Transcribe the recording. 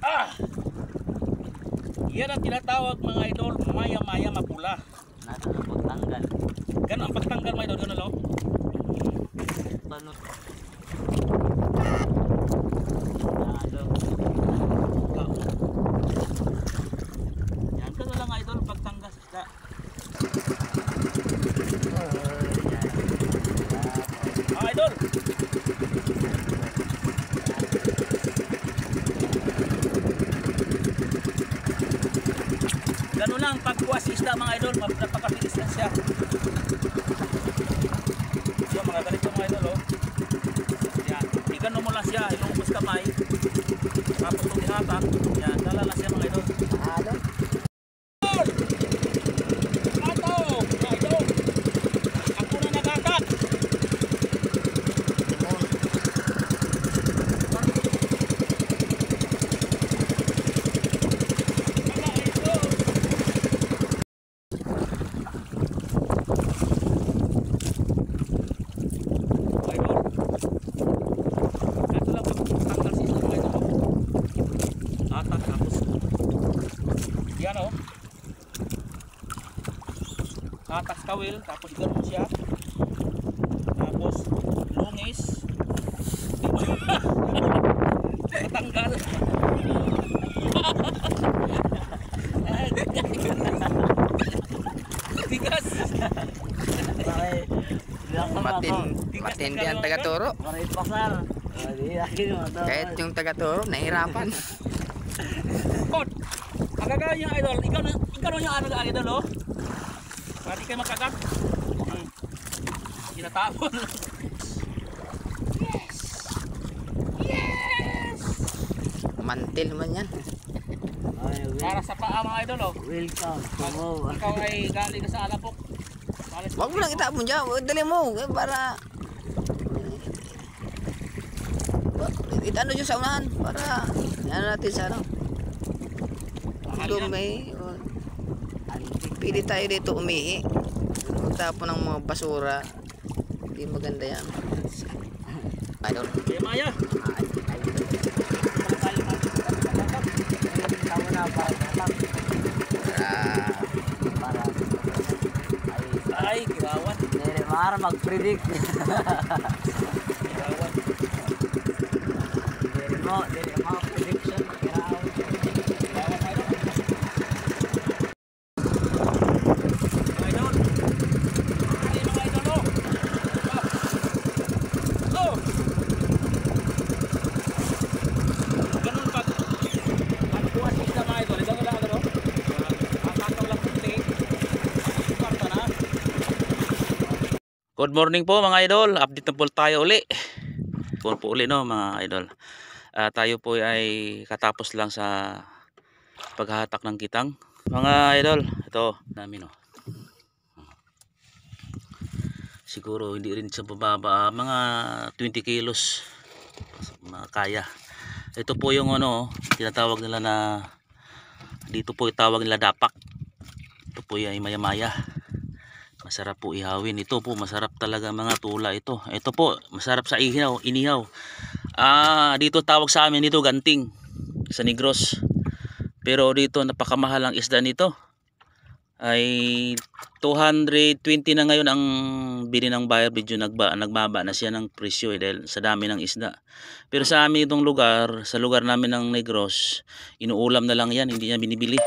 Ah! Yan ang tinatawag mga idol, maya-maya mapula. Nasa na pagtanggal. Ganun ang pagtanggal mga idol, ganun lang. Balot. Yan, ganun lang idol, pagtanggal sa isda. Mga idol. Ganun lang pagkuha sa isda mga idol, napakabilis lang siya. So mga ganito mga idol, oh. Yan, igano mo lang siya, ilungkos kamay. Tapos kung ihatak, yan, dala lang siya mga idol. Ano? Ato, mga idol. Ako na nagagat. Yan o. Atas kawil, tapos gano'n siya. Tapos lungis. Natanggal. Tigas. Matindi ang taga-turo. Maray pasar. Kahit yung taga-turo, nahirapan. Kon, agagawa niya idol. Ikaw na yung ano idol oh. Para di kayo makagat. Tinatapon. Yes! Yes! Mantil man yan. Para sa paa mga idol oh. Welcome. Ikaw ay galing ka sa alapok. Huwag mo lang itapon dyan. Dali mo. Para itano dyan sa unahan. Para ano natin sa ano. Kung may pili tayo dito umihi. Magtapon ng mga basura. Hindi maganda yan. Idol. Kaya Maya. Ay, girawan. Para mag-predict. Girawan. Dili mo prediction. Girawan idol. Mga idol. Ay, mga idol oh. Oh. Ganun pagkuha sa isda mga idol. Ganun lang ano. Kakakaw lang kunti. Kwarta na. Good morning po mga idol. Update na po tayo uli. Po uli no mga idol. Tayo po ay katapos lang sa paghahatak ng kitang. Mga idol, ito namin no. Siguro hindi rin sa bababa, mga 20 kilos kaya. Ito po yung ano, tinatawag nila na dito po itawag nila dapak. Ito po ay maya-maya. Masarap po ihawin. Ito po masarap talaga mga tula ito. Ito po masarap sa inihaw. Dito tawag sa amin dito ganting sa Negros. Pero dito napakamahal ang isda nito. Ay 220 na ngayon ang bili ng buyer. Medyo nagbaba na siya ng presyo dahil sa dami ng isda. Pero sa amin itong lugar, sa lugar namin ng Negros, inuulam na lang yan, hindi niya binibili.